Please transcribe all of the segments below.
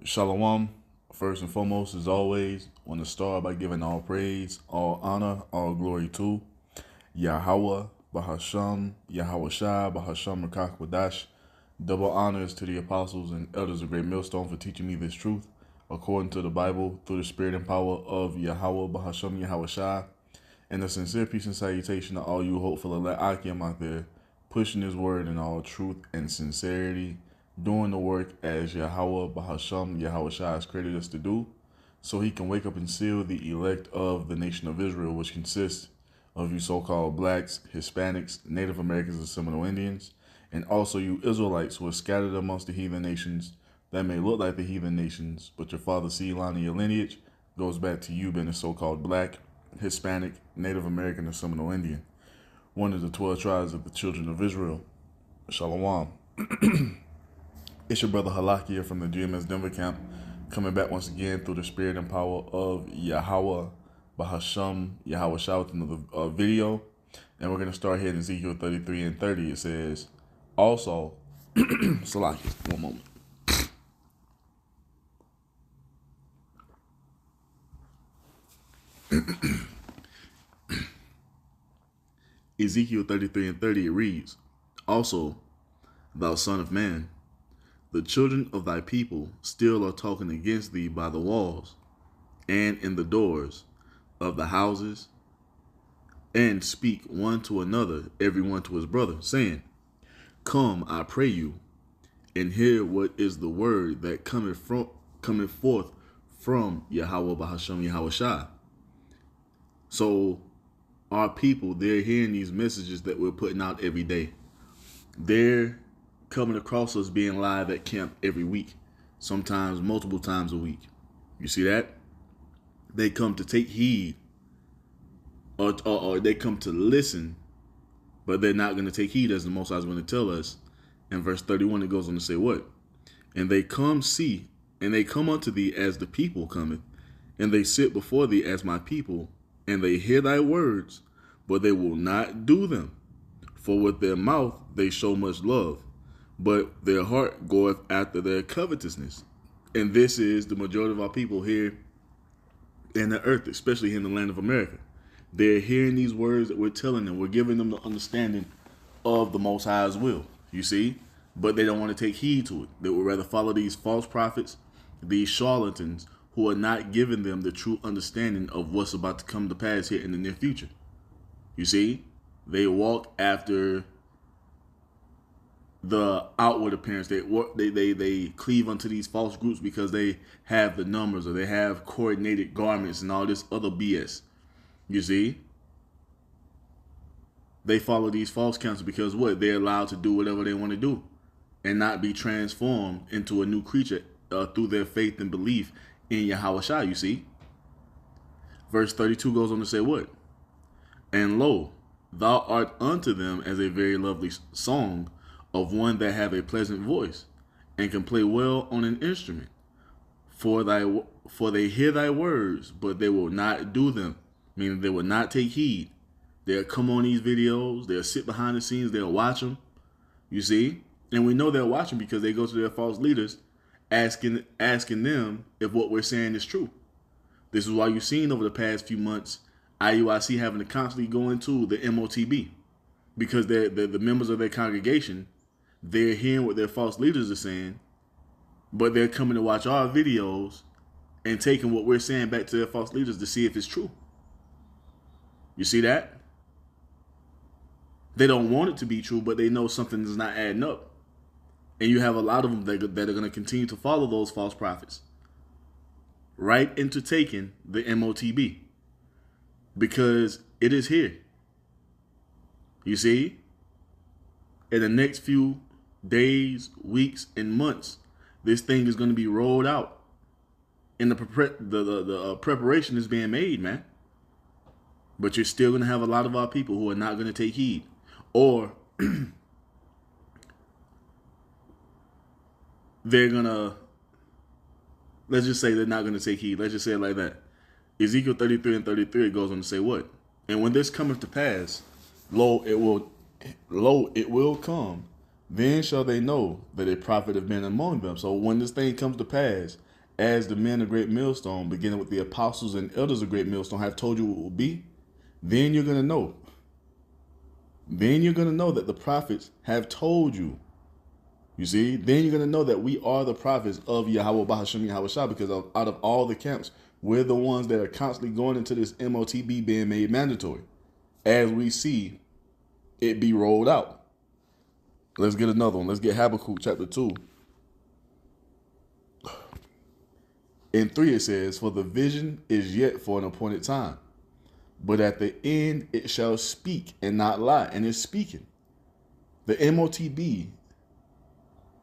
Shalom. First and foremost, as always, want to start by giving all praise, all honor, all glory to Yahweh, Bahasham, Yahweh Shai, Bahasham Rakak Wadash. Double honors to the apostles and elders of Great Millstone for teaching me this truth according to the Bible through the spirit and power of Yahweh, Bahasham, Yahweh Shai. And a sincere peace and salutation to all you hopeful elect Akim out there, pushing his word in all truth and sincerity, doing the work as Yahweh Bahasham Yahweh Shai has created us to do, so he can wake up and seal the elect of the nation of Israel, which consists of you so-called blacks, Hispanics, Native Americans, and Seminole Indians, and also you Israelites who are scattered amongst the heathen nations that may look like the heathen nations, but your father's seed line and your lineage goes back to you being a so-called black, Hispanic, Native American, or Seminole Indian, one of the 12 tribes of the children of Israel. Shalom. It's your brother Halakia from the GMS Denver camp, coming back once again through the spirit and power of Yahweh, Bahasham, Yahweh Shai with another video. And we're going to start here in Ezekiel 33 and 30. It says, also, Salakia, one moment. Ezekiel 33 and 30, it reads, also, thou son of man, the children of thy people still are talking against thee by the walls and in the doors of the houses, and speak one to another, every one to his brother, saying, come, I pray you, and hear what is the word that cometh forth from Yahweh Bahasham Yahweh Shai. So our people, they're hearing these messages that we're putting out every day. They're coming across us being live at camp every week, sometimes multiple times a week. You see that? They come to take heed, or they come to listen, but they're not going to take heed, as the Most High is going to tell us. In verse 31, it goes on to say what? And they come unto thee as the people cometh, and they sit before thee as my people, and they hear thy words, but they will not do them. For with their mouth they show much love, but their heart goeth after their covetousness. And this is the majority of our people here in the earth, especially here in the land of America. They're hearing these words that we're telling them. We're giving them the understanding of the Most High's will, you see? But they don't want to take heed to it. They would rather follow these false prophets, these charlatans, who are not giving them the true understanding of what's about to come to pass here in the near future. You see? They walk after the outward appearance. They cleave unto these false groups because they have the numbers, or they have coordinated garments and all this other BS. You see? They follow these false counsels because what? They're allowed to do whatever they want to do and not be transformed into a new creature through their faith and belief in Yahweh Shai, you see? Verse 32 goes on to say what? And lo, thou art unto them as a very lovely song of one that have a pleasant voice and can play well on an instrument. For they hear thy words, but they will not do them, meaning they will not take heed. They'll come on these videos, they'll sit behind the scenes, they'll watch them, you see? And we know they're watching because they go to their false leaders asking them if what we're saying is true. This is why you've seen over the past few months IUIC having to constantly go into the MOTB, because the members of their congregation, they're hearing what their false leaders are saying, but they're coming to watch our videos and taking what we're saying back to their false leaders to see if it's true. You see that? They don't want it to be true, but they know something is not adding up. And you have a lot of them that are going to continue to follow those false prophets right into taking the MOTB, because it is here. You see? In the next few days, weeks, and months, this thing is going to be rolled out. And the preparation is being made, man. But you're still going to have a lot of our people who are not going to take heed. Or they're going to, let's just say they're not going to take heed. Let's just say it like that. Ezekiel 33 and 33, it goes on to say what? And when this cometh to pass, lo, it will come then shall they know that a prophet have been among them. So when this thing comes to pass, as the men of Great Millstone, beginning with the apostles and elders of Great Millstone, have told you what will be, then you're going to know. Then you're going to know that the prophets have told you. You see? Then you're going to know that we are the prophets of Yahweh Bahashem Yahweh Shah, because out of all the camps, we're the ones that are constantly going into this MOTB being made mandatory, as we see it be rolled out. Let's get another one. Let's get Habakkuk chapter 2. In 3 it says, for the vision is yet for an appointed time, but at the end it shall speak and not lie. And it's speaking. The MOTB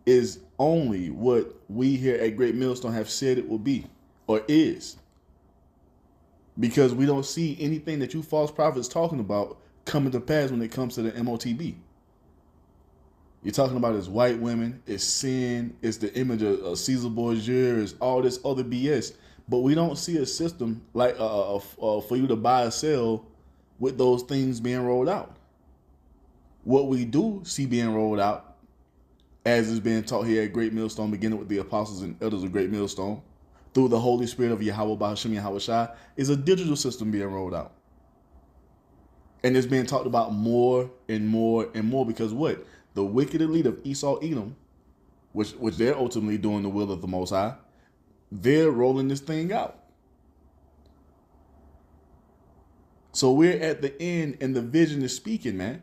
is only what we here at Great Millstone have said it will be, or is. Because we don't see anything that you false prophets talking about coming to pass when it comes to the MOTB. You're talking about it's white women, it's sin, it's the image of Caesar Borgia, it's all this other BS. But we don't see a system like for you to buy or sell with those things being rolled out. What we do see being rolled out, as is being taught here at Great Millstone, beginning with the apostles and elders of Great Millstone, through the Holy Spirit of Yahweh Bahashem Yahweh Shai, is a digital system being rolled out. And it's being talked about more and more and more, because what? The wicked elite of Esau Edom, which they're ultimately doing the will of the Most High, they're rolling this thing out. So we're at the end and the vision is speaking, man.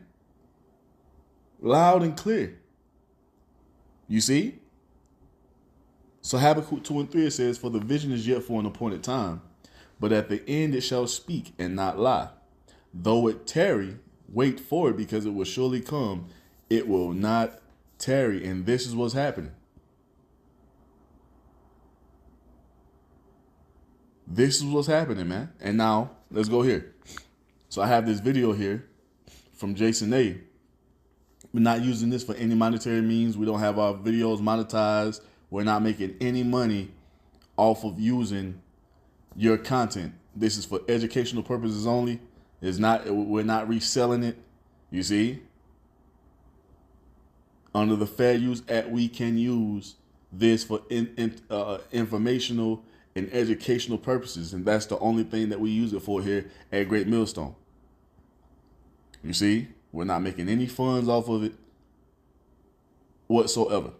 Loud and clear. You see? So Habakkuk 2 and 3 says, for the vision is yet for an appointed time, but at the end it shall speak and not lie. Though it tarry, wait for it, because it will surely come. It will not tarry. And this is what's happening. This is what's happening, man. And now let's go here. So I have this video here from Jason A. We're not using this for any monetary means. We don't have our videos monetized. We're not making any money off of using your content. This is for educational purposes only. It's not. We're not reselling it. You see? Under the Fair Use Act, we can use this for informational and educational purposes, and that's the only thing that we use it for here at Great Millstone. You see? We're not making any funds off of it whatsoever.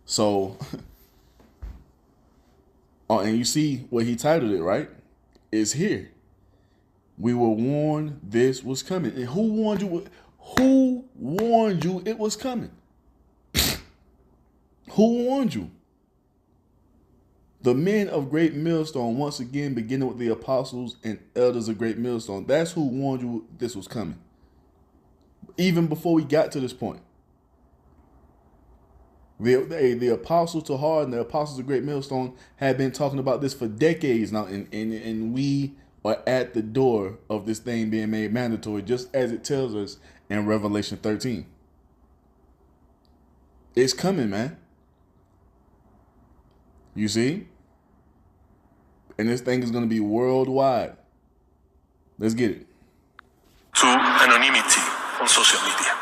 So, and you see what he titled it, right? It's here. We were warned this was coming. And who warned you? Who warned you it was coming? Who warned you? The men of Great Millstone, once again, beginning with the apostles and elders of Great Millstone. That's who warned you this was coming. Even before we got to this point. The apostles to Hard and the apostles of Great Millstone have been talking about this for decades now. And we are at the door of this thing being made mandatory, just as it tells us in Revelation 13. It's coming, man. You see? And this thing is going to be worldwide. Let's get it. To anonymity on social media.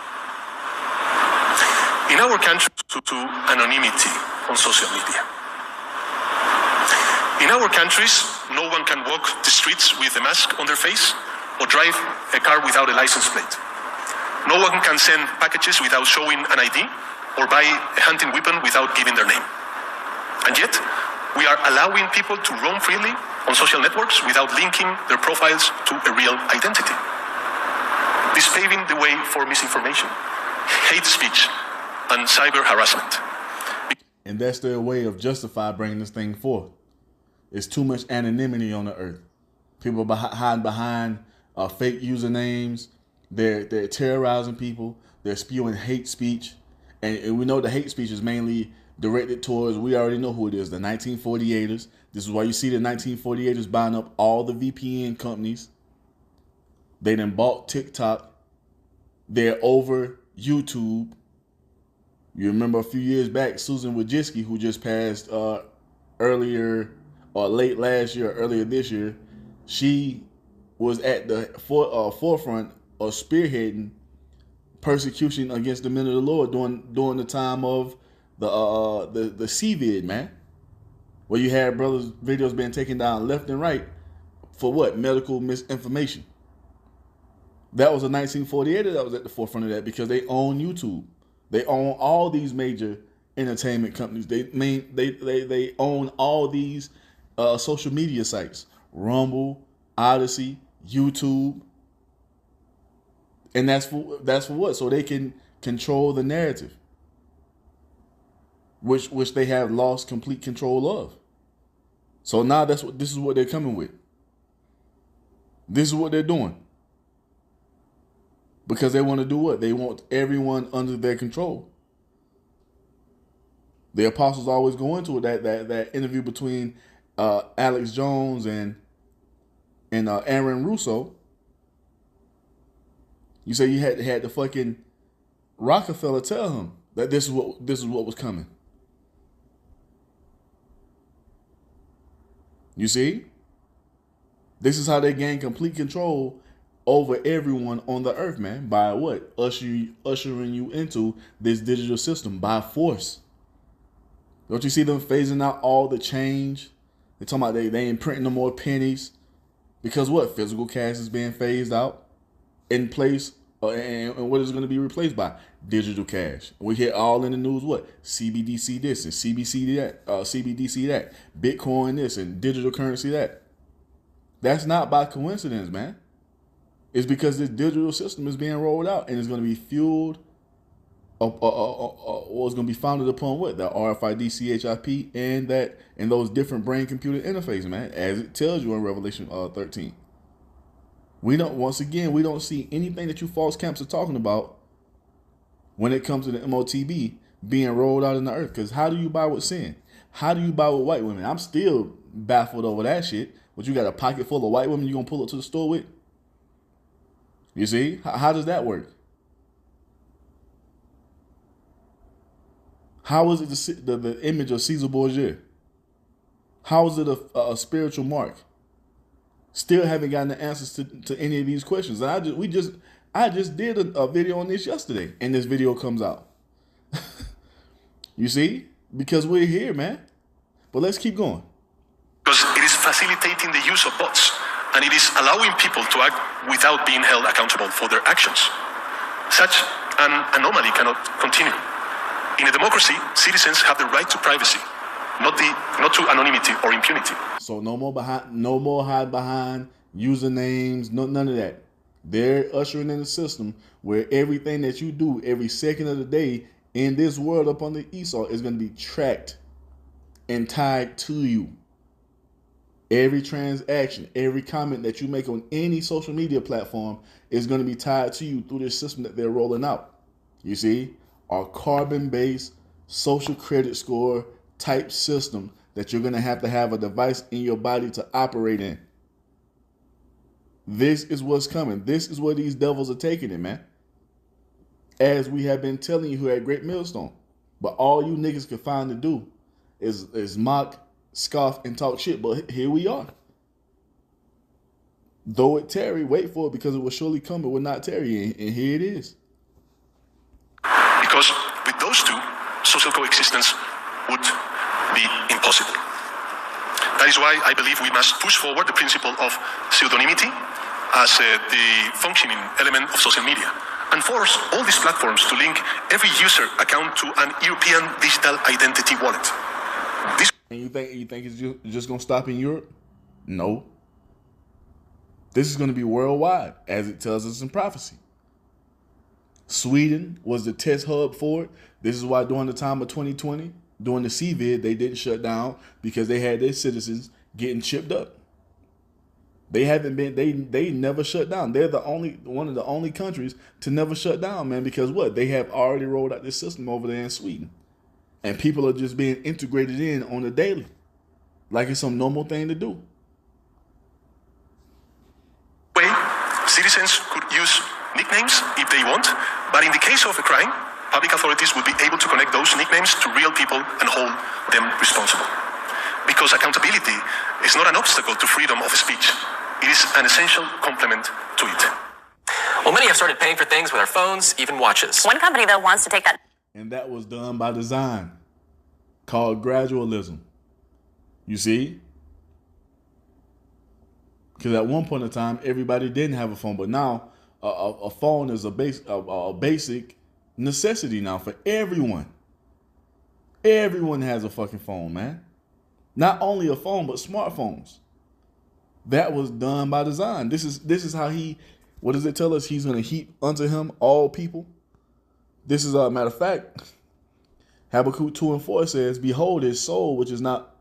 In our country, to anonymity on social media. In our countries, no one can walk the streets with a mask on their face or drive a car without a license plate. No one can send packages without showing an ID or buy a hunting weapon without giving their name. And yet, we are allowing people to roam freely on social networks without linking their profiles to a real identity. This paving the way for misinformation, hate speech, and cyber harassment. And that's their way of justify bringing this thing forth. It's too much anonymity on the earth. People hiding behind fake usernames. They're terrorizing people. They're spewing hate speech. And we know the hate speech is mainly directed towards, we already know who it is, the 1948ers. This is why you see the 1948ers buying up all the VPN companies. They done bought TikTok. They're over YouTube. You remember a few years back, Susan Wojcicki, who just passed earlier or late last year, or earlier this year, she was at the forefront of spearheading persecution against the men of the Lord during the time of the CVID, man, where you had brothers' videos being taken down left and right for what? Medical misinformation. That was in 1948 that was at the forefront of that, because they own YouTube. They own all these major entertainment companies. They own all these social media sites: Rumble, Odyssey, YouTube. And that's for what? So they can control the narrative, which they have lost complete control of. So now this is what they're coming with. This is what they're doing. Because they want to do what? They want everyone under their control. The apostles always go into it, that interview between Alex Jones and Aaron Russo. You say you had the fucking Rockefeller tell him that this is what was coming. You see? This is how they gain complete control over everyone on the earth, man. By what? Ushering you into this digital system by force. Don't you see them phasing out all the change? They're talking about they ain't printing no more pennies. Because what? Physical cash is being phased out in place. And what is it going to be replaced by? Digital cash. We hear all in the news what? CBDC this and CBDC that. Bitcoin this and digital currency that. That's not by coincidence, man. It's because this digital system is being rolled out and it's going to be fueled or it's going to be founded upon what? The RFID, CHIP, and those different brain-computer interfaces, man, as it tells you in Revelation 13. We don't see anything that you false camps are talking about when it comes to the MOTB being rolled out in the earth. Because how do you buy with sin? How do you buy with white women? I'm still baffled over that shit. But you got a pocket full of white women you going to pull up to the store with? You see? How does that work? How is it the image of Caesar Borgia? How is it a spiritual mark? Still haven't gotten the answers to any of these questions. And I just did a video on this yesterday, and this video comes out. You see? Because we're here, man. But let's keep going. Because it is facilitating the use of bots, and it is allowing people to act without being held accountable for their actions. Such an anomaly cannot continue. In a democracy, citizens have the right to privacy, not to anonymity or impunity. So no more hide behind usernames, none of that. They're ushering in a system where everything that you do every second of the day in this world up on the Esau is going to be tracked and tied to you. Every transaction, every comment that you make on any social media platform is going to be tied to you through this system that they're rolling out. You see, our carbon-based social credit score type system that you're going to have a device in your body to operate in. This is what's coming. This is where these devils are taking it, man. As we have been telling you who had Great Millstone. But all you niggas can find to do is mock, scoff, and talk shit. But here we are. Though it tarry, wait for it, because it will surely come. It will not tarry. And here it is. Because with those two, social coexistence would be impossible. That is why I believe we must push forward the principle of pseudonymity as the functioning element of social media, and force all these platforms to link every user account to an European digital identity wallet. And you think it's just going to stop in Europe? No. This is going to be worldwide, as it tells us in prophecy. Sweden was the test hub for it. This is why during the time of 2020, during the CVID, they didn't shut down, because they had their citizens getting chipped up. They never shut down. They're one of the only countries to never shut down, man, because what? They have already rolled out this system over there in Sweden. And people are just being integrated in on a daily, like it's some normal thing to do. Citizens could use nicknames if they want, but in the case of a crime, public authorities would be able to connect those nicknames to real people and hold them responsible. Because accountability is not an obstacle to freedom of speech. It is an essential complement to it. Well, many have started paying for things with our phones, even watches. One company, though, wants to take that. And that was done by design, called gradualism. You see? Because at one point in time, everybody didn't have a phone, but now a phone is a basic necessity now for everyone. Everyone has a fucking phone, man. Not only a phone, but smartphones. That was done by design. This is how what does it tell us? He's going to heap unto him all people. This is a matter of fact, Habakkuk 2:4 says, behold his soul, which is not,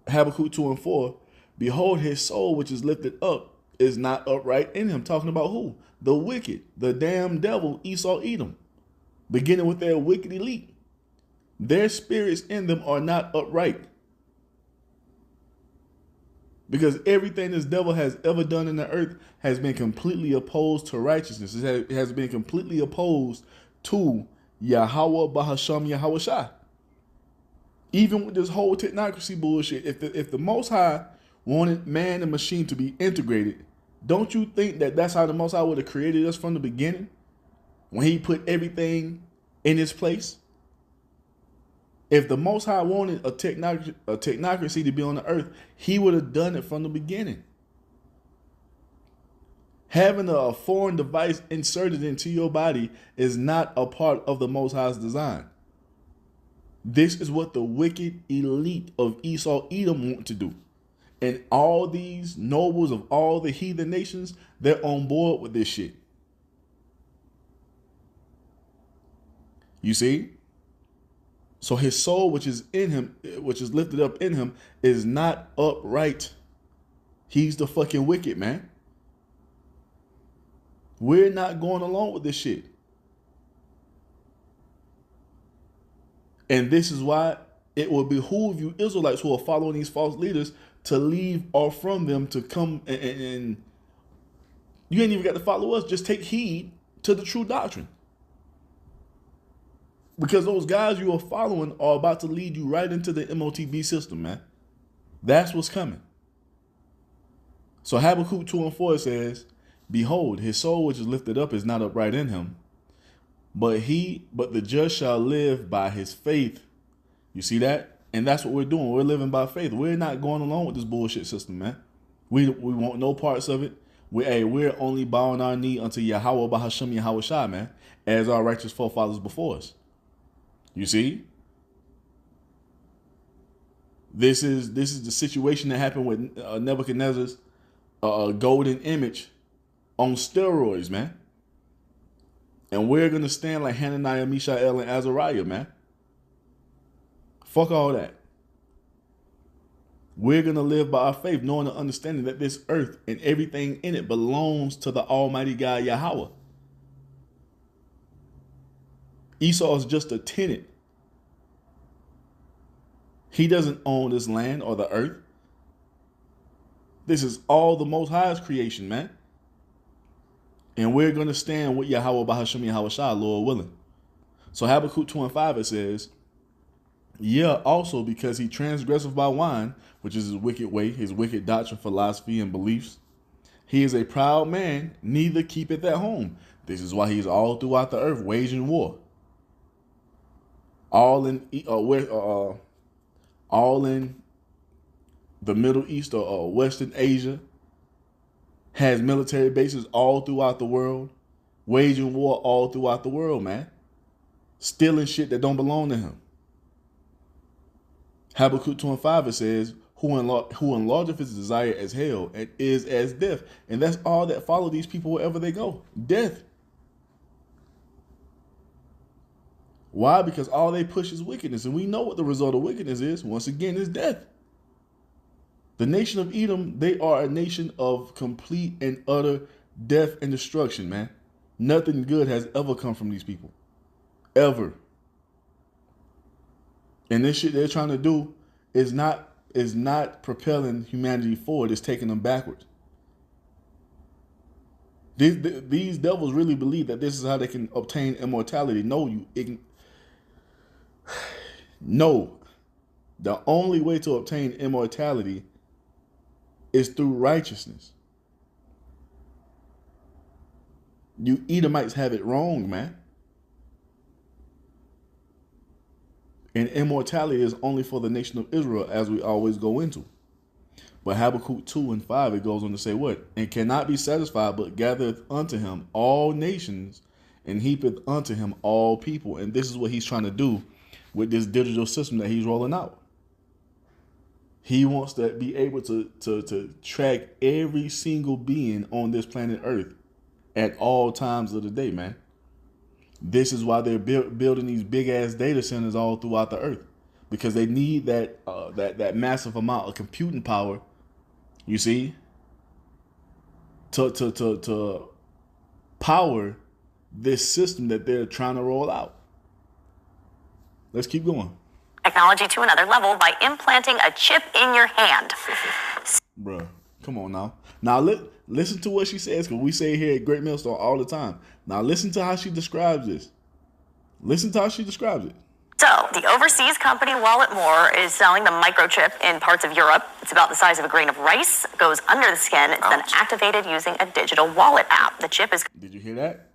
Habakkuk 2:4, behold his soul, which is lifted up, is not upright in him. Talking about who? The wicked, the damn devil, Esau, Edom. Beginning with their wicked elite. Their spirits in them are not upright. Because everything this devil has ever done in the earth has been completely opposed to righteousness. It has been completely opposed to Yahweh Bahasham Yahweh Shai. Even with this whole technocracy bullshit, if the Most High wanted man and machine to be integrated, don't you think that that's how the Most High would have created us from the beginning? When he put everything in its place? If the Most High wanted a technocracy to be on the earth, he would have done it from the beginning. Having a foreign device inserted into your body is not a part of the Most High's design. This is what the wicked elite of Esau, Edom want to do. And all these nobles of all the heathen nations, they're on board with this shit. You see? So his soul, which is in him, which is lifted up in him, is not upright. He's the fucking wicked, man. We're not going along with this shit. And this is why it will behoove you Israelites who are following these false leaders to leave or from them to come and you ain't even got to follow us. Just take heed to the true doctrine. Because those guys you are following are about to lead you right into the MOTB system, man. That's what's coming. So Habakkuk 2:4 says, behold, his soul which is lifted up is not upright in him, but the just shall live by his faith. You see that? And that's what we're doing. We're living by faith. We're not going along with this bullshit system, man. We want no parts of it. We're only bowing our knee unto Yahweh Bahasham Yahweh Shai, man, as our righteous forefathers before us. You see? This is the situation that happened with Nebuchadnezzar's golden image on steroids, man. And we're going to stand like Hananiah, Mishael, and Azariah, man. Fuck all that. We're going to live by our faith, knowing and understanding that this earth and everything in it belongs to the Almighty God, Yahweh. Esau is just a tenant. He doesn't own this land or the earth. This is all the Most High's creation, man. And we're going to stand with Yahweh Bahasham Yahweh Shai, Lord willing. So Habakkuk 2:5, it says, yeah, also because he transgresseth by wine, which is his wicked way, his wicked doctrine, philosophy, and beliefs. He is a proud man, neither keepeth at home. This is why he is all throughout the earth waging war. All in the Middle East or Western Asia, has military bases all throughout the world, waging war all throughout the world, man. Stealing shit that don't belong to him. Habakkuk 2:5, it says, who enlargeth his desire as hell and is as death. And that's all that follow these people wherever they go. Death. Why? Because all they push is wickedness. And we know what the result of wickedness is. Once again, is death. The nation of Edom, they are a nation of complete and utter death and destruction, man. Nothing good has ever come from these people. Ever. And this shit they're trying to do is not propelling humanity forward. It's taking them backwards. These devils really believe that this is how they can obtain immortality. No. The only way to obtain immortality is through righteousness. You Edomites have it wrong, man. And immortality is only for the nation of Israel, as we always go into. But Habakkuk 2:5, it goes on to say what? And cannot be satisfied, but gathereth unto him all nations, and heapeth unto him all people. And this is what he's trying to do with this digital system that he's rolling out. He wants to be able to track every single being on this planet Earth at all times of the day, man. This is why they're building these big ass data centers all throughout the earth, because they need that massive amount of computing power. You see, to power this system that they're trying to roll out. Let's keep going. Technology to another level by implanting a chip in your hand. Bruh, come on now. Now listen to what she says, because we say here at Great Millstone all the time. Now listen to how she describes this. Listen to how she describes it. So, the overseas company Walletmore is selling the microchip in parts of Europe. It's about the size of a grain of rice, goes under the skin. It's then activated using a digital wallet app. The chip is... Did you hear that?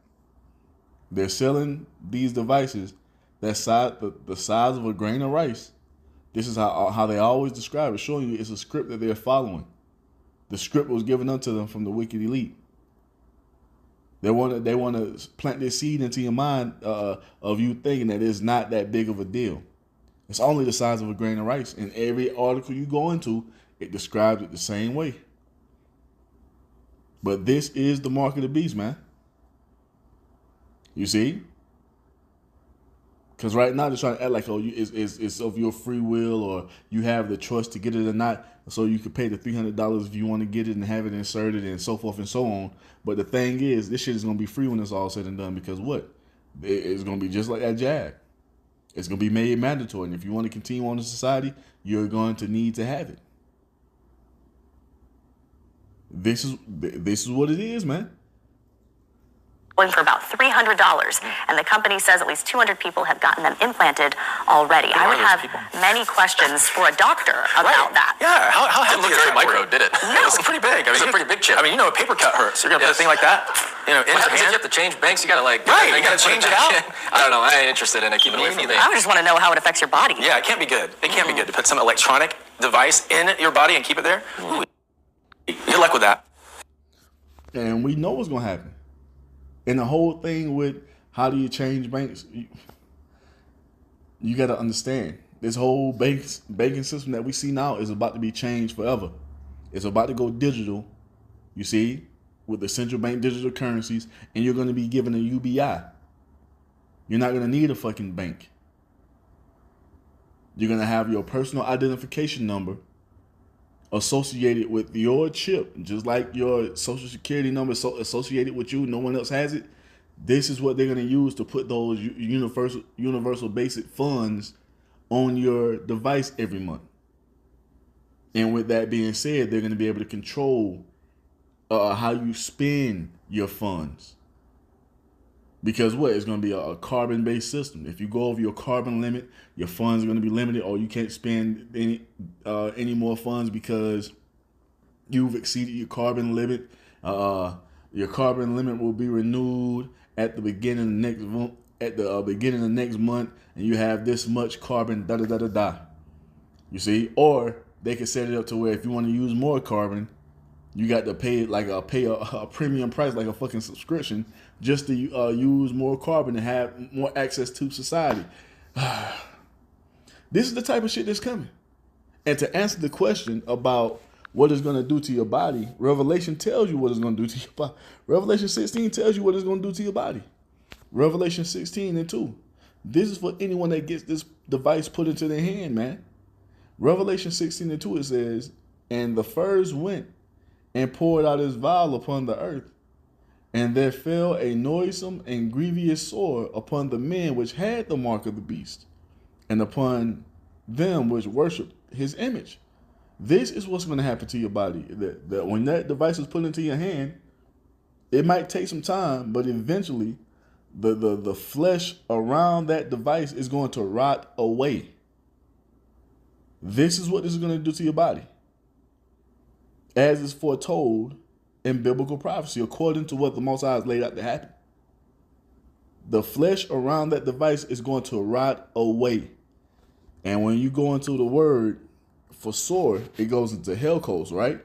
They're selling these devices that size the size of a grain of rice. This is how they always describe it, showing you it's a script that they're following. The script was given unto them from the wicked elite. They want to plant this seed into your mind of you thinking that it's not that big of a deal. It's only the size of a grain of rice. And every article you go into, it describes it the same way. But this is the mark of the beast, man. You see? Because right now they're trying to act like, oh, it's of your free will, or you have the choice to get it or not. So you could pay the $300 if you want to get it and have it inserted and so forth and so on. But the thing is, this shit is going to be free when it's all said and done, because what? It's going to be just like that jab. It's going to be made mandatory. And if you want to continue on in society, you're going to need to have it. This is what it is, man. Going for about $300, and the company says at least 200 people have gotten them implanted already. I would have many questions for a doctor about that. Yeah, how didn't look very micro, did it? No. It was pretty big. I mean, it's a pretty big chip. I mean, a paper cut hurts. You're gonna put a thing like that, in your hand. You have to change banks. You gotta you gotta change it out. I don't know. I ain't interested in it. Keep it away from me. I just want to know how it affects your body. Yeah, it can't be good. It can't be good to put some electronic device in your body and keep it there. Ooh, good luck with that. And we know what's gonna happen. And the whole thing with how do you change banks, you got to understand, this whole banking system that we see now is about to be changed forever. It's about to go digital, you see, with the central bank digital currencies, and you're going to be given a UBI. You're not going to need a fucking bank. You're going to have your personal identification number associated with your chip, just like your social security number associated with you. No one else has it. This is what they're going to use to put those universal basic funds on your device every month. And with that being said, they're going to be able to control how you spend your funds. Because what? It's going to be a carbon-based system. If you go over your carbon limit, your funds are going to be limited, or you can't spend any more funds because you've exceeded your carbon limit. Your carbon limit will be renewed at the beginning of the next month, and you have this much carbon. Da da da da da. You see, or they can set it up to where if you want to use more carbon, you got to pay a premium price, like a fucking subscription, just to use more carbon and have more access to society. This is the type of shit that's coming. And to answer the question about what it's going to do to your body, Revelation tells you what it's going to do to your body. Revelation 16 tells you what it's going to do to your body. Revelation 16:2. This is for anyone that gets this device put into their hand, man. Revelation 16:2, it says, and the first went and poured out his vial upon the earth, and there fell a noisome and grievous sore upon the men which had the mark of the beast, and upon them which worshiped his image. This is what's going to happen to your body. That when that device is put into your hand, it might take some time, but eventually the flesh around that device is going to rot away. This is what this is going to do to your body, as is foretold in biblical prophecy, according to what the Most High has laid out to happen. the flesh around that device is going to rot away. And when you go into the word for sore, it goes into Helkos, right?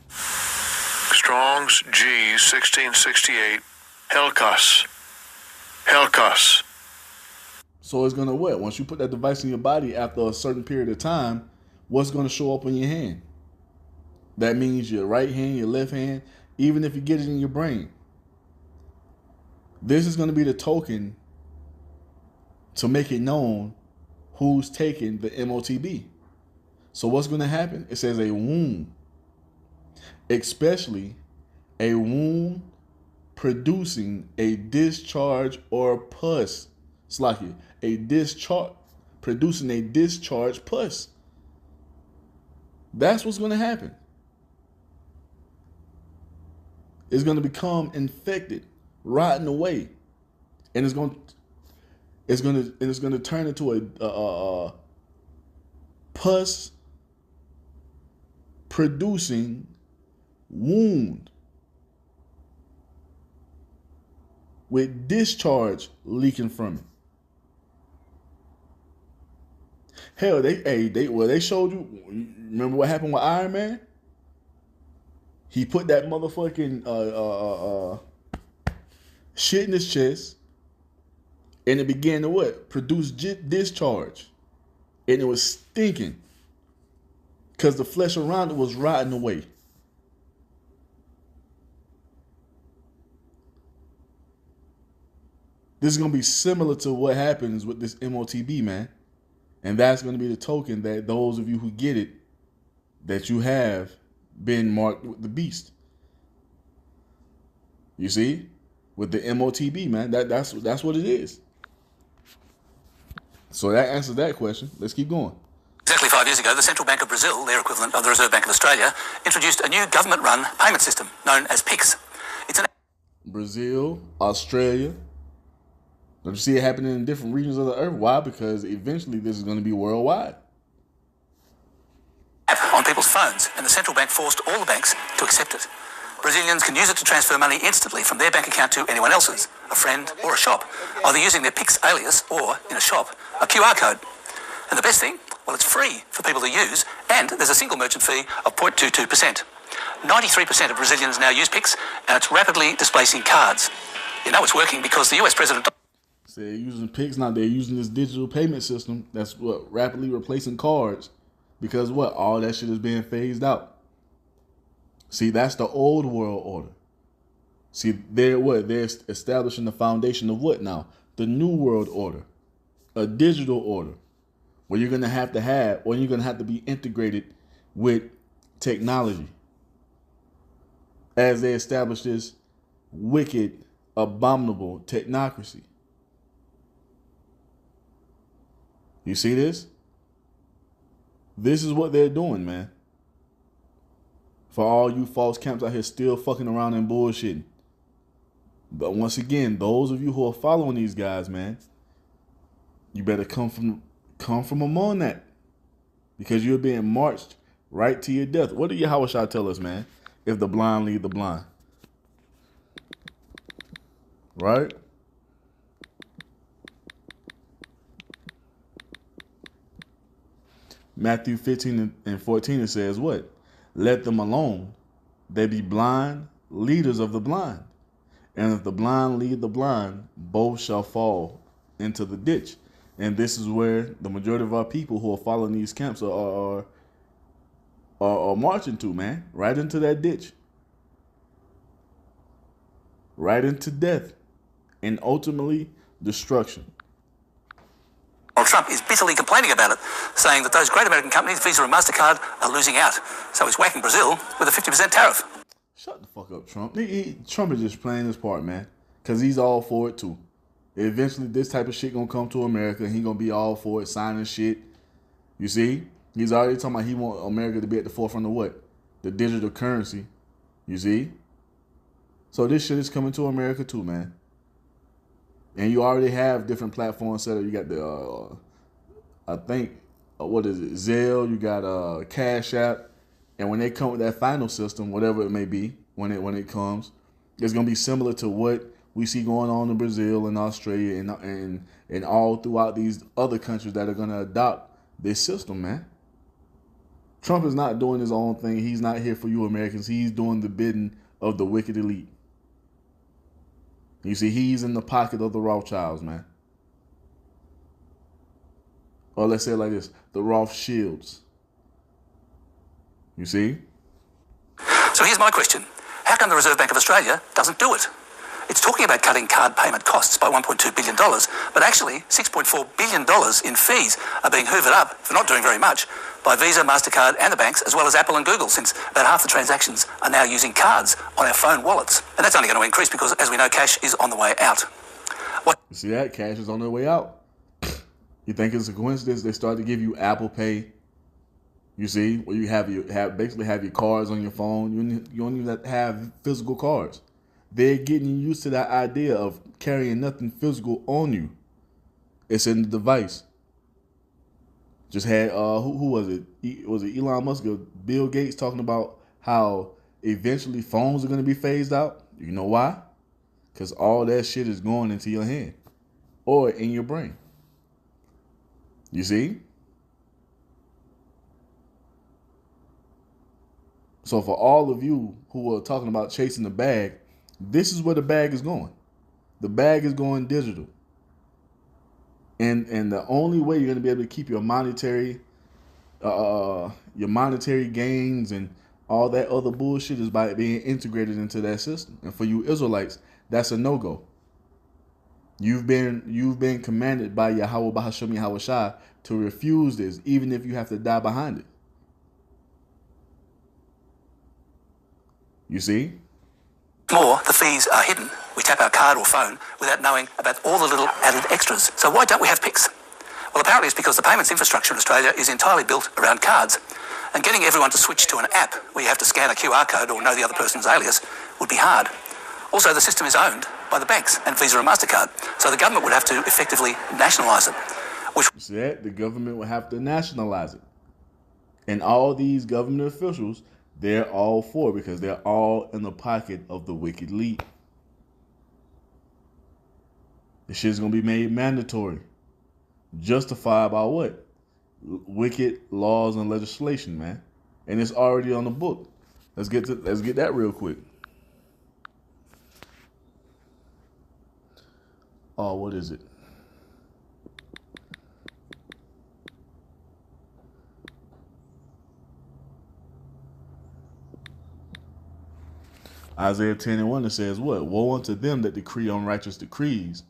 Strong's G 1668. Helkos. Helkos. So it's going to what? Once you put that device in your body after a certain period of time, what's going to show up in your hand? That means your right hand, your left hand, even if you get it in your brain. This is going to be the token to make it known who's taking the MOTB. So what's going to happen? It says a wound, especially a wound producing a discharge or pus. It's like a discharge, producing a discharge pus. That's what's going to happen. It's going to become infected, rotting away, and it's going to turn into a pus producing wound with discharge leaking from it. Hell, they showed you. Remember what happened with Iron Man? He put that motherfucking shit in his chest, and it began to what? Produce discharge, and it was stinking because the flesh around it was rotting away. This is going to be similar to what happens with this MOTB, man. And that's going to be the token that those of you who get it, that you have been marked with the beast. You see? With the MOTB, man. That's what it is. So that answers that question. Let's keep going. Exactly 5 years ago, the Central Bank of Brazil, their equivalent of the Reserve Bank of Australia, introduced a new government-run payment system known as PIX. It's an Brazil, Australia. Don't you see it happening in different regions of the earth? Why? Because eventually this is going to be worldwide. app on people's phones, and the central bank forced all the banks to accept it. Brazilians can use it to transfer money instantly from their bank account to anyone else's, a friend or a shop, either using their PIX alias or, in a shop, a QR code. And the best thing? Well, it's free for people to use, and there's a single merchant fee of 0.22%. 93% of Brazilians now use PIX, and it's rapidly displacing cards. You know it's working because the US President... So they're using PIX now. They're using this digital payment system that's what rapidly replacing cards because what? All that shit is being phased out. See, that's the old world order. See, they're establishing the foundation of what now? The new world order. A digital order where you're going to have, or you're going to have to be integrated with technology as they establish this wicked, abominable technocracy. You see this? This is what they're doing, man. For all you false camps out here still fucking around and bullshitting. But once again, those of you who are following these guys, man, you better come from among that. Because you're being marched right to your death. What did Yahushua tell us, man? If the blind lead the blind. Right? Matthew 15 and 14, it says what? Let them alone. They be blind, leaders of the blind. And if the blind lead the blind, both shall fall into the ditch. And this is where the majority of our people who are following these camps are marching to, man. Right into that ditch. Right into death. And ultimately, destruction. Trump is bitterly complaining about it, saying that those great American companies, Visa and MasterCard, are losing out. So he's whacking Brazil with a 50% tariff. Shut the fuck up, Trump. Trump is just playing his part, man. Because he's all for it, too. Eventually, this type of shit gonna come to America, and he gonna be all for it, signing shit. You see? He's already talking about he want America to be at the forefront of what? The digital currency. You see? So this shit is coming to America, too, man. And you already have different platforms set up. You got the, I think, what is it, Zelle. You got Cash App. And when they come with that final system, whatever it may be, when it comes, it's going to be similar to what we see going on in Brazil and Australia and all throughout these other countries that are going to adopt this system, man. Trump is not doing his own thing. He's not here for you Americans. He's doing the bidding of the wicked elite. You see, he's in the pocket of the Rothschilds, man. Or let's say it like this, the Rothschilds. You see? So here's my question. How come the Reserve Bank of Australia doesn't do it? It's talking about cutting card payment costs by $1.2 billion, but actually $6.4 billion in fees are being hoovered up for not doing very much by Visa, MasterCard and the banks, as well as Apple and Google, since about half the transactions are now using cards on our phone wallets. And that's only going to increase because, as we know, cash is on the way out. You see that? Cash is on their way out. You think it's a coincidence they start to give you Apple Pay? You see, where you basically have your cards on your phone. You don't even have physical cards. They're getting you used to that idea of carrying nothing physical on you. It's in the device. Just had who was it? Was it Elon Musk or Bill Gates talking about how eventually phones are going to be phased out? You know why? Because all that shit is going into your hand or in your brain. You see? So for all of you who are talking about chasing the bag, this is where the bag is going. The bag is going digital. And the only way you're going to be able to keep your monetary gains and all that other bullshit is by being integrated into that system. And for you Israelites, that's a no-go. You've been commanded by Yahweh Bahasham Yahweh Shai to refuse this, even if you have to die behind it. You see? More, the fees are hidden. We tap our card or phone without knowing about all the little added extras. So why don't we have PICs? Well, apparently it's because the payments infrastructure in Australia is entirely built around cards. And getting everyone to switch to an app where you have to scan a QR code or know the other person's alias would be hard. Also, the system is owned by the banks and Visa and MasterCard. So the government would have to effectively nationalise it. See that? The government would have to nationalize it. And all these government officials, they're all for it because they're all in the pocket of the wicked elite. This shit's going to be made mandatory. Justified by what? Wicked laws and legislation, man. And it's already on the book. Let's get that real quick. Oh, what is it? Isaiah 10:1, it says what? Woe unto them that decree unrighteous decrees,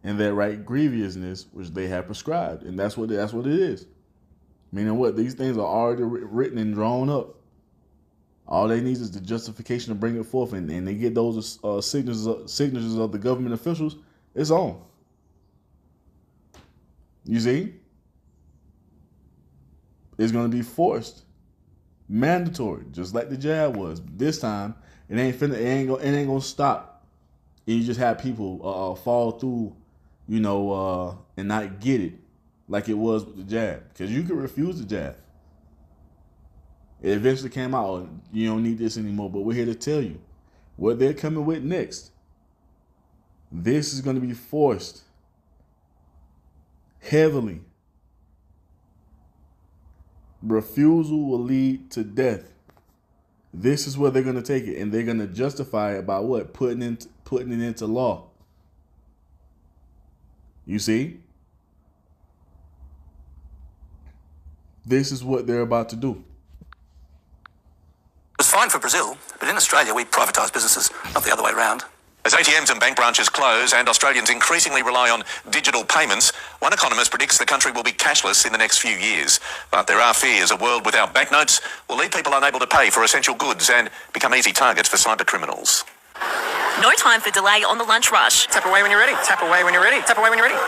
and that write grievousness which they have prescribed. And that's what it is. Meaning what? These things are already written and drawn up. All they need is the justification to bring it forth, and they get those signatures of the government officials. It's on. You see? It's going to be forced, mandatory, just like the jab was. This time, it ain't gonna stop. And you just have people fall through, and not get it like it was with the jab, because you can refuse the jab. It eventually came out, you don't need this anymore. But we're here to tell you what they're coming with next. This is going to be forced heavily. Refusal will lead to death. This is where they're going to take it, and they're going to justify it by what? Putting it into law. You see? This is what they're about to do. It's fine for Brazil, but in Australia we privatise businesses, not the other way around. As ATMs and bank branches close and Australians increasingly rely on digital payments, one economist predicts the country will be cashless in the next few years. But there are fears a world without banknotes will leave people unable to pay for essential goods and become easy targets for cyber criminals. No time for delay on the lunch rush. Tap away when you're ready. Tap away when you're ready. Tap away when you're ready.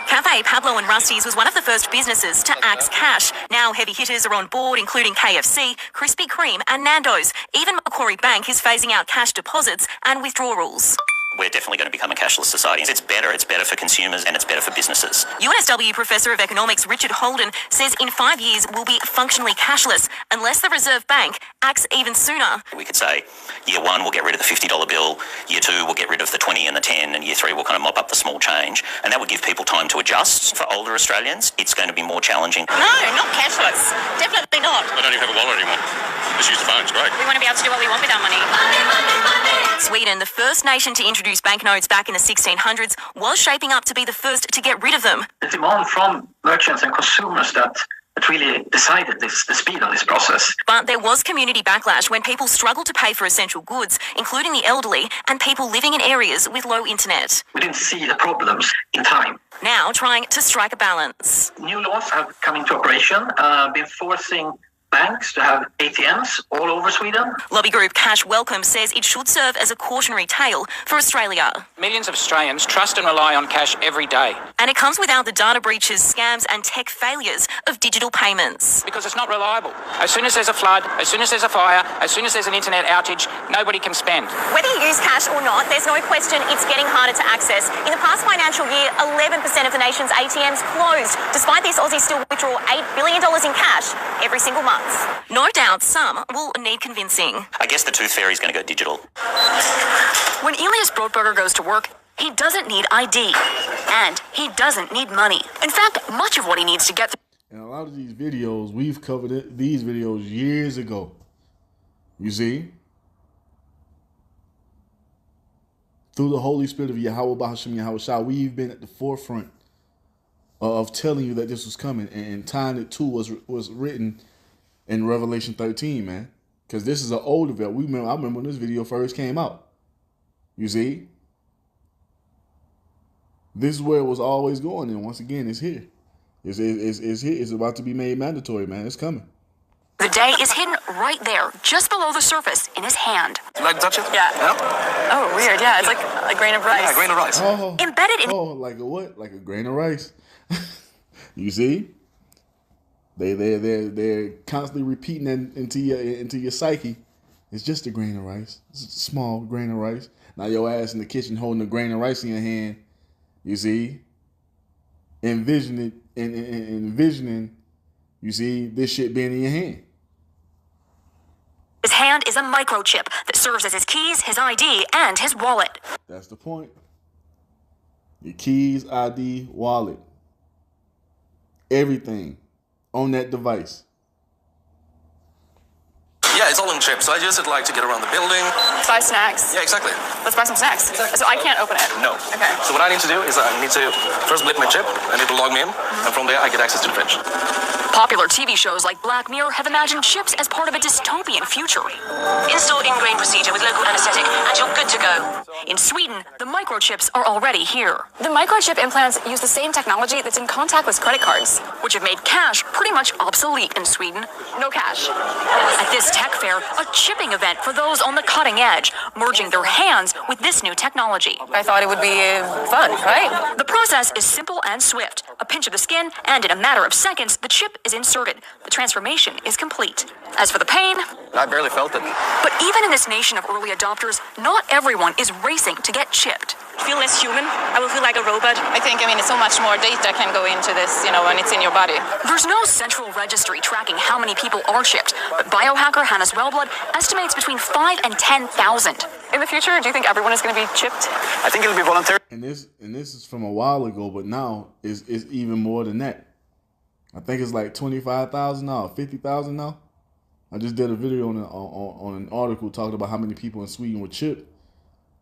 Cafe Pablo and Rusty's was one of the first businesses to axe cash. Now heavy hitters are on board, including KFC, Krispy Kreme and Nando's. Even Macquarie Bank is phasing out cash deposits and withdrawals. We're definitely going to become a cashless society. It's better for consumers and it's better for businesses. UNSW Professor of Economics Richard Holden says in 5 years we'll be functionally cashless unless the Reserve Bank acts even sooner. We could say year one we'll get rid of the $50 bill, year two we'll get rid of the 20 and the 10, and year three we'll kind of mop up the small change. And that would give people time to adjust. For older Australians, it's going to be more challenging. No, not cashless. Definitely not. I don't even have a wallet anymore. Just use the phone, it's great. We want to be able to do what we want with our money. Sweden, the first nation to introduce banknotes back in the 1600s, was shaping up to be the first to get rid of them. The demand from merchants and consumers that really decided the speed of this process. But there was community backlash when people struggled to pay for essential goods, including the elderly and people living in areas with low internet. We didn't see the problems in time. Now trying to strike a balance. New laws have come into operation, been forcing banks to have ATMs all over Sweden. Lobby group Cash Welcome says it should serve as a cautionary tale for Australia. Millions of Australians trust and rely on cash every day. And it comes without the data breaches, scams and tech failures of digital payments. Because it's not reliable. As soon as there's a flood, as soon as there's a fire, as soon as there's an internet outage, nobody can spend. Whether you use cash or not, there's no question it's getting harder to access. In the past financial year, 11% of the nation's ATMs closed. Despite this, Aussies still withdraw $8 billion in cash every single month. No doubt some will need convincing. I guess the tooth fairy is going to go digital. When Elias Brodberger goes to work, he doesn't need ID. And he doesn't need money. In fact, much of what he needs to get through. And a lot of these videos, we've covered these videos years ago. You see? Through the Holy Spirit of Yahweh Bahasham Yahweh Shah, we've been at the forefront of telling you that this was coming. And tying it to was written in Revelation 13, man. Because this is an older video. I remember when this video first came out. You see? This is where it was always going. And once again, it's here. It's here. It's about to be made mandatory, man. It's coming. The day is hidden right there, just below the surface, in his hand. You like to touch it? Yeah. Yeah? Oh, weird. Yeah, it's like a grain of rice. Yeah, a grain of rice. Oh, Embedded in... Oh, like a what? Like a grain of rice. You see? They're constantly repeating that into your psyche. It's just a grain of rice. It's a small grain of rice. Now your ass in the kitchen holding a grain of rice in your hand. You see? Envisioning, you see, this shit being in your hand. His hand is a microchip that serves as his keys, his ID, and his wallet. That's the point. Your keys, ID, wallet. Everything on that device. Yeah, it's all in chip, so I use it like to get around the building. Buy snacks. Yeah, exactly. Let's buy some snacks. Exactly. So I can't open it. No. Okay. So what I need to do is I need to first blip my chip, and it will log me in, and from there I get access to the fridge. Popular TV shows like Black Mirror have imagined chips as part of a dystopian future. Install in-grain procedure with local anesthetic, and you're good to go. In Sweden, the microchips are already here, The microchip implants use the same technology that's in contactless credit cards. which have made cash pretty much obsolete in Sweden. No cash. At this tech fair, a chipping event for those on the cutting edge, merging their hands with this new technology. I thought it would be fun, right? The process is simple and swift. A pinch of the skin, and in a matter of seconds, the chip is inserted. The transformation is complete. As for the pain, I barely felt it. but even in this nation of early adopters, not everyone is racing to get chipped. Feel less human. I will feel like a robot. I think, so much more data can go into this, when it's in your body. There's no central registry tracking how many people are chipped, but biohacker Hannes Wellblad estimates between 5,000 and 10,000. In the future, do you think everyone is going to be chipped? I think it'll be voluntary. And this is from a while ago, but now is even more than that. I think it's like 25,000 now, 50,000 now. I just did a video on an article talking about how many people in Sweden were chipped.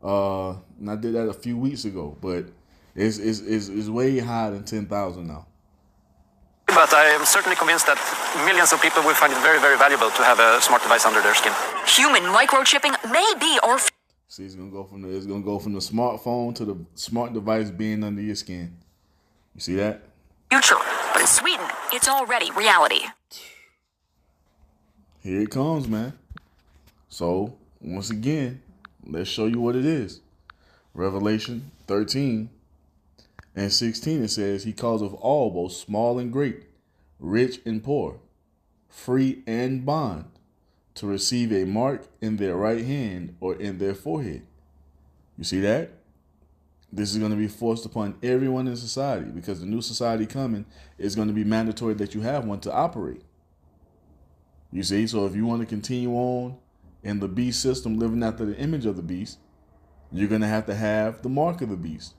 And I did that a few weeks ago, but it's way higher than 10,000 now. But I am certainly convinced that millions of people will find it very, very valuable to have a smart device under their skin. Human microchipping may be our See, it's gonna go from the smartphone to the smart device being under your skin. You see that? future, but in Sweden, it's already reality. Here it comes, man. So, once again, let's show you what it is. Revelation 13 and 16, it says, he calls of all, both small and great, rich and poor, free and bond, to receive a mark in their right hand or in their forehead. You see that? This is going to be forced upon everyone in society because the new society coming is going to be mandatory that you have one to operate. You see, so if you want to continue on in the beast system, living after the image of the beast, you're going to have the mark of the beast.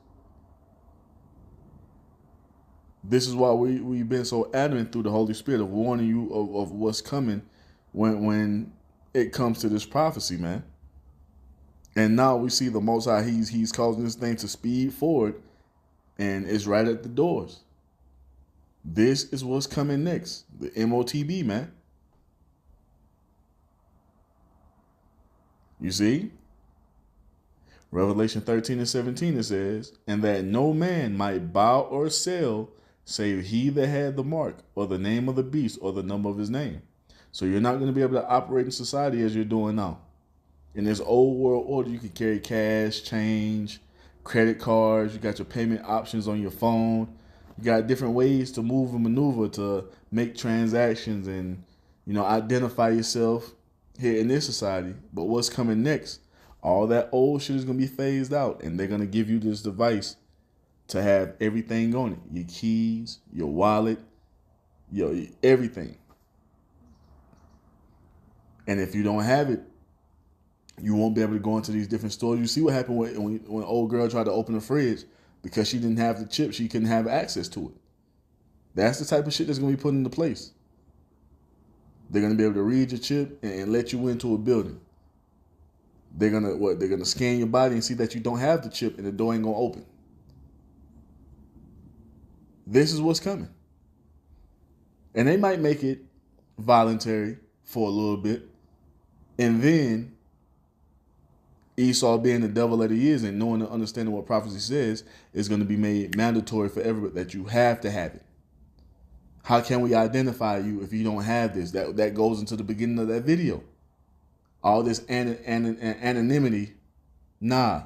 This is why we've been so adamant through the Holy Spirit of warning you of what's coming when it comes to this prophecy, man. And now we see the Most High, he's causing this thing to speed forward, and it's right at the doors. This is what's coming next. The MOTB, man. You see? Revelation 13 and 17, it says, and that no man might buy or sell save he that had the mark or the name of the beast or the number of his name. So you're not going to be able to operate in society as you're doing now. In this old world order, you can carry cash, change, credit cards. You got your payment options on your phone. You got different ways to move and maneuver to make transactions and, identify yourself here in this society. But what's coming next? All that old shit is going to be phased out, and they're going to give you this device to have everything on it. Your keys, your wallet, your everything. And if you don't have it, you won't be able to go into these different stores. You see what happened when old girl tried to open the fridge because she didn't have the chip. She couldn't have access to it. That's the type of shit that's going to be put into place. They're going to be able to read your chip and let you into a building. They're going to They're going to scan your body and see that you don't have the chip and the door ain't going to open. This is what's coming. And they might make it voluntary for a little bit. And then Esau, being the devil that he is and knowing and understanding what prophecy says, is going to be made mandatory for everybody that you have to have it. How can we identify you if you don't have this? That goes into the beginning of that video. All this anonymity. Nah.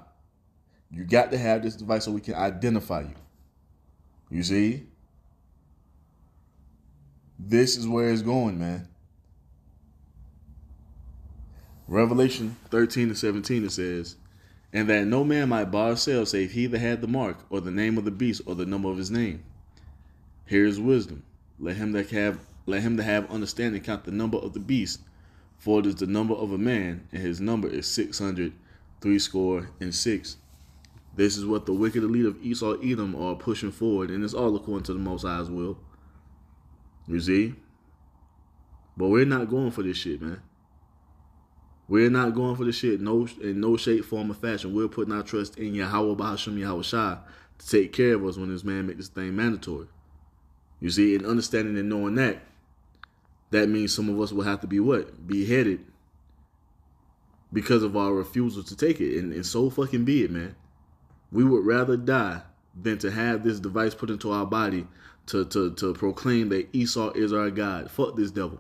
You got to have this device so we can identify you. You see? This is where it's going, man. Revelation 13 and 17, it says, and that no man might buy or sell save he that had the mark or the name of the beast or the number of his name. Here is wisdom. Let him that have understanding count the number of the beast, for it is the number of a man, and his number is 666. This is what the wicked elite of Esau Edom are pushing forward, and it's all according to the Most High's will. You see? But we're not going for this shit, man. We're not going for this shit in no shape, form, or fashion. We're putting our trust in Yahweh Bahasham Yahweh Shai to take care of us when this man make this thing mandatory. You see, and understanding and knowing that means some of us will have to be what? Beheaded because of our refusal to take it. And so fucking be it, man. We would rather die than to have this device put into our body to proclaim that Esau is our God. Fuck this devil.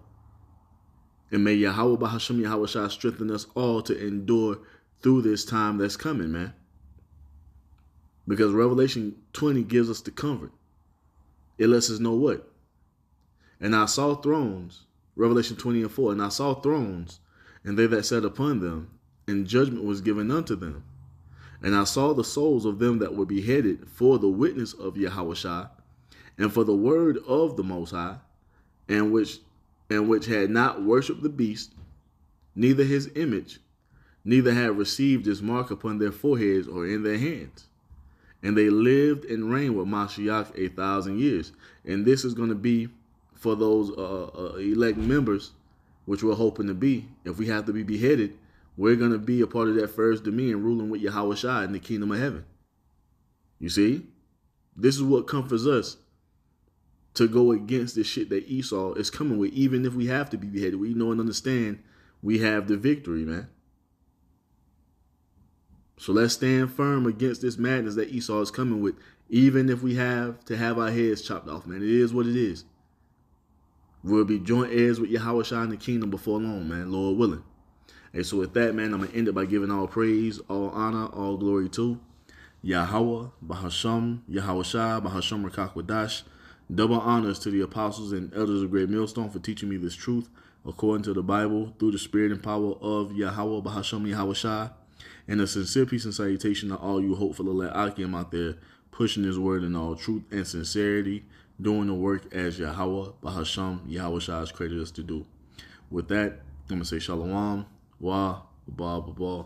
And may Yahweh Bahasham Yahweh Shai strengthen us all to endure through this time that's coming, man. Because Revelation 20 gives us the comfort. It lets us know what? And I saw thrones, Revelation 20 and 4, and I saw thrones, and they that sat upon them, and judgment was given unto them. And I saw the souls of them that were beheaded for the witness of Yahweh Shai, and for the word of the Most High, and which had not worshipped the beast, neither his image, neither had received his mark upon their foreheads or in their hands. And they lived and reigned with Mashiach 1,000 years. And this is going to be for those elect members, which we're hoping to be. If we have to be beheaded, we're going to be a part of that first dominion, ruling with Yahweh Shai in the kingdom of heaven. You see? This is what comforts us to go against the shit that Esau is coming with. Even if we have to be beheaded, we know and understand we have the victory, man. So let's stand firm against this madness that Esau is coming with, even if we have to have our heads chopped off, man. It is what it is. We'll be joint heirs with Yahweh Shai in the kingdom before long, man, Lord willing. And so with that, man, I'm going to end it by giving all praise, all honor, all glory to Yahweh, Bahasham, Yahweh Shai, Bahasham Rakakwadash. Double honors to the apostles and elders of Great Millstone for teaching me this truth according to the Bible through the spirit and power of Yahweh Bahasham Yahweh Shai. And a sincere peace and salutation to all you hopeful elect Akim out there, pushing his word in all truth and sincerity, doing the work as Yahweh, Bahasham, Yahweh Shah has created us to do. With that, I'm going to say Shalom, Wa, Ba, Ba, Ba.